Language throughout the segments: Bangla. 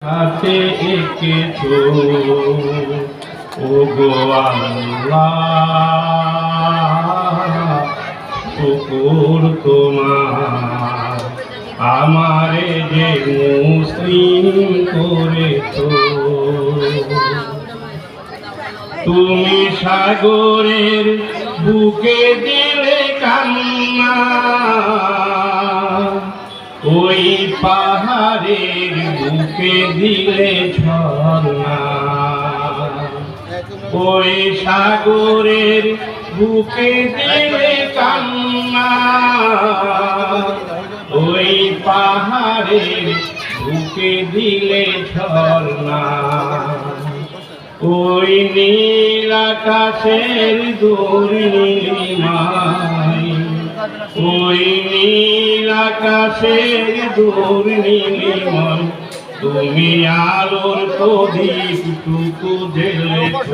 হাতে এঁকেছো ও গো আল্লাহ, শুকুর তোমার আমারে যে মুসলিম করেছো। তুমি সাগরের বুকে দিলে কান্না, ওই পাহাড়ের বুকে দিলে ঝর্ণা, ওই সাগরের বুকে দিলে কান্না, ওই পাহাড়ের বুকে দিলে ঝর্ণা, ওই নীল আকাশের দুর্নীলিমায়, ওই নীল আকাশের দুর্নীলিমায় তুমি আলোর প্রদীপ টুকু জ্বেলেছ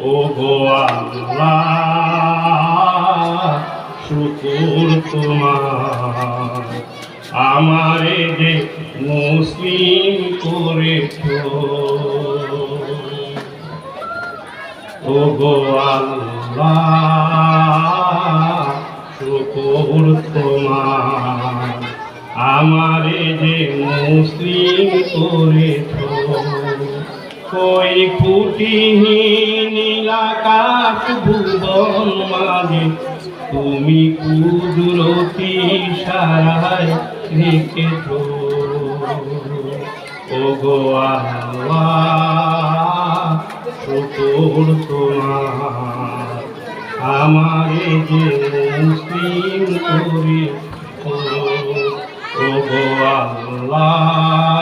ও গো আল্লাহ, শুকুর তোমার আমারে যে মুসলিম করেছ ও গো আল্লাহ, শুকুর তোমার আমারে যে মুসলিম করেছ। ওই খুঁটিহীন নীলাকাশ ভুবন মাঝে তুমি কুদরতি ইশারায় রেখেছ ও গো আল্লাহ, শুকুর তোমার আমারে যে মুসলিম করেছ ও গো আল্লাহ।